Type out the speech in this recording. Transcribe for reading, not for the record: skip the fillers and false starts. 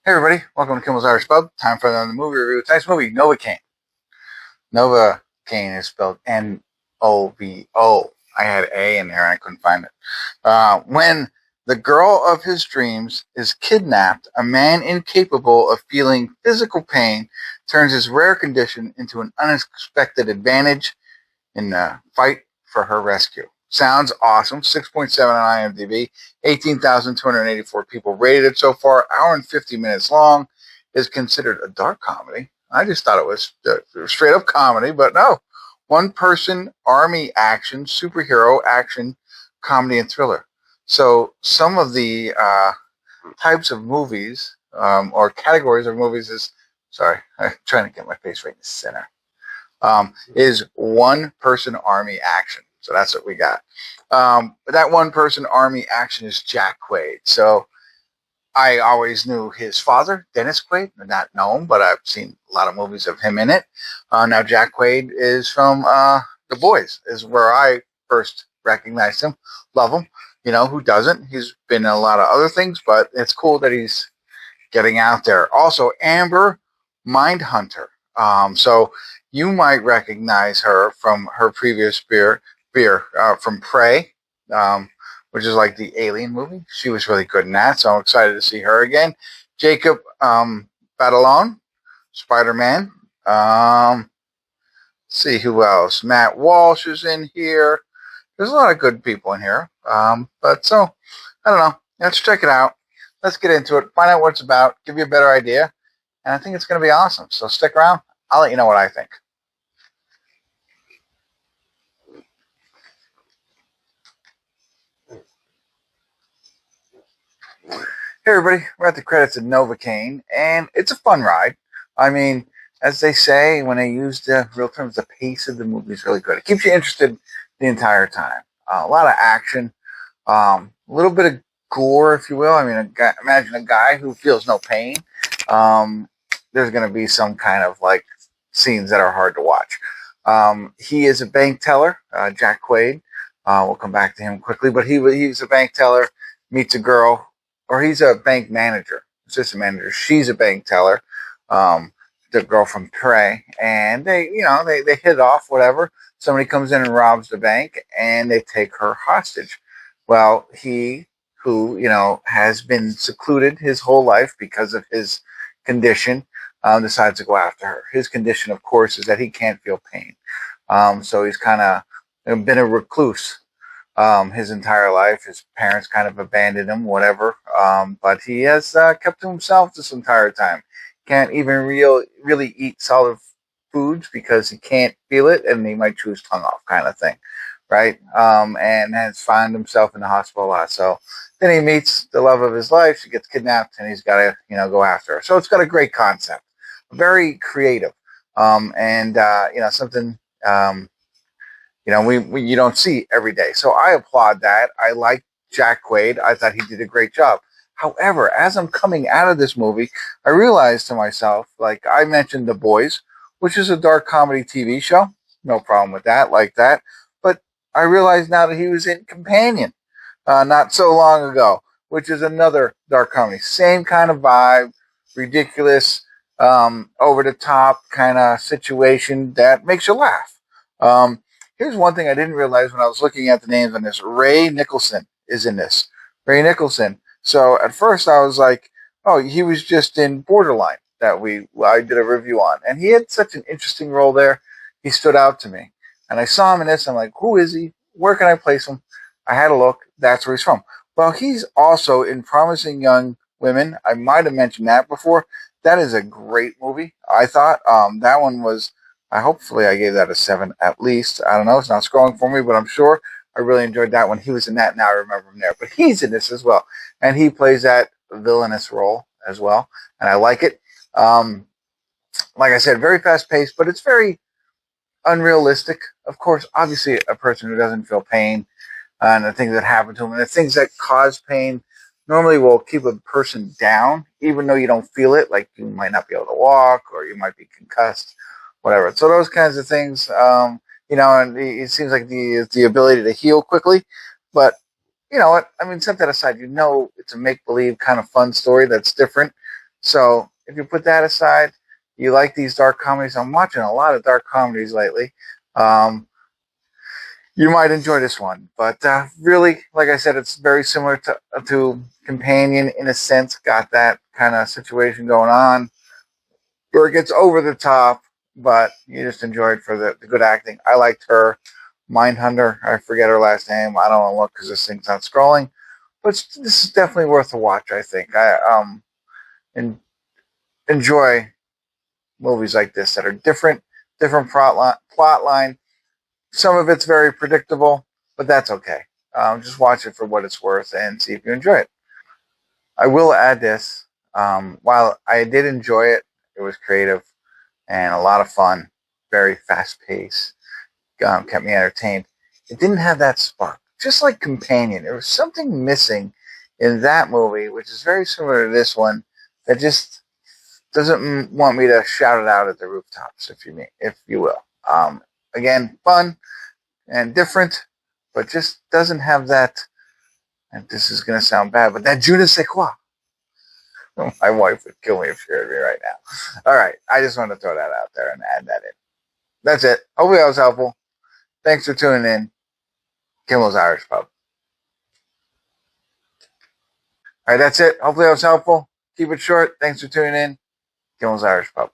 Hey everybody, welcome to Kimmel's Irish Pub. Time for another movie review. Tonight's movie, Novocaine. Novocaine is spelled Novo. I had A in there and I couldn't find it. When the girl of his dreams is kidnapped, a man incapable of feeling physical pain turns his rare condition into an unexpected advantage in the fight for her rescue. Sounds awesome. 6.7 on IMDb. 18,284 people rated it so far. Hour and 50 minutes long. Is considered a dark comedy. I just thought it was straight up comedy, but no. One person army action, superhero action, comedy, and thriller. So some of the types of movies or categories of movies is, sorry, I'm trying to get my face right in the center, is one person army action. So that's what we got. That one person army action is Jack Quaid. So I always knew his father, Dennis Quaid. Not know him, but I've seen a lot of movies of him in it. Now Jack Quaid is from The Boys, is where I first recognized him. Love him. You know, who doesn't? He's been in a lot of other things, but it's cool that he's getting out there. Also, Amber Mindhunter. So you might recognize her from her previous beer from Prey, which is like the Alien movie. She was really good in that, so I'm excited to see her again. Jacob Batalon, Spider-Man. See who else. Matt Walsh is in here. There's a lot of good people in here. But so, I don't know. Let's check it out. Let's get into it. Find out what it's about. Give you a better idea. And I think it's going to be awesome. So stick around. I'll let you know what I think. Hey everybody, we're at the credits of Novocaine, and it's a fun ride. I mean, as they say, when they use the real terms, the pace of the movie is really good. It keeps you interested the entire time. A lot of action, a little bit of gore, if you will. I mean, imagine a guy who feels no pain. There's going to be some kind of like scenes that are hard to watch. He is a bank teller, Jack Quaid. We'll come back to him quickly, but he's a bank teller, meets a girl, or he's a bank manager, assistant manager. She's a bank teller, the girl from Prey, and they hit it off, whatever. Somebody comes in and robs the bank, and they take her hostage. Well, he, who, has been secluded his whole life because of his condition, decides to go after her. His condition, of course, is that he can't feel pain. So he's kind of been a recluse his entire life. His parents kind of abandoned him, whatever. But he has kept to himself this entire time. Can't even really eat solid foods because he can't feel it, and he might chew his tongue off, kind of thing, right? And has found himself in the hospital a lot. So then he meets the love of his life. She gets kidnapped, and he's got to go after her. So it's got a great concept, very creative, and something. We you don't see every day. So I applaud that. I like Jack Quaid. I thought he did a great job. However, as I'm coming out of this movie, I realized to myself, like I mentioned The Boys, which is a dark comedy TV show. No problem with that, like that. But I realized now that he was in Companion not so long ago, which is another dark comedy. Same kind of vibe, ridiculous, over the top kind of situation that makes you laugh. Here's one thing I didn't realize when I was looking at the names on this. Ray Nicholson is in this. Ray Nicholson. So at first I was like, oh, he was just in Borderline that I did a review on. And he had such an interesting role there. He stood out to me. And I saw him in this. I'm like, who is he? Where can I place him? I had a look. That's where he's from. Well, he's also in Promising Young Women. I might have mentioned that before. That is a great movie, I thought. That one was... hopefully I gave that a 7 at least. I don't know. It's not scrolling for me, but I'm sure I really enjoyed that one. He was in that. Now I remember him there. But he's in this as well. And he plays that villainous role as well. And I like it. Like I said, very fast paced, but it's very unrealistic. Of course, obviously a person who doesn't feel pain and the things that happen to him and the things that cause pain normally will keep a person down, even though you don't feel it. Like you might not be able to walk or you might be concussed. Whatever. So those kinds of things, and it seems like the ability to heal quickly. But you know what? I mean, set that aside. It's a make-believe kind of fun story that's different. So if you put that aside, you like these dark comedies. I'm watching a lot of dark comedies lately. Um, you might enjoy this one, but really, like I said, it's very similar to Companion in a sense. Got that kind of situation going on where it gets over the top, but you just enjoy it for the good acting. I liked her, Mindhunter. I forget her last name. I don't want to look because this thing's not scrolling. But this is definitely worth a watch. I think I enjoy movies like this that are different plot line. Some of it's very predictable, but that's okay. Just watch it for what it's worth and see if you enjoy it. I will add this. While I did enjoy it, it was creative and a lot of fun, very fast paced, kept me entertained. It didn't have that spark. Just like Companion, there was something missing in that movie, which is very similar to this one, that just doesn't want me to shout it out at the rooftops, if you will. Again, fun and different, but just doesn't have that. And this is going to sound bad, but that je ne sais quoi. My wife would kill me if she heard me right now. All right, I just wanted to throw that out there and add that in. That's it. Hopefully that was helpful. Thanks for tuning in. Kimmel's Irish Pub. All right, that's it. Hopefully that was helpful. Keep it short. Thanks for tuning in. Kimmel's Irish Pub.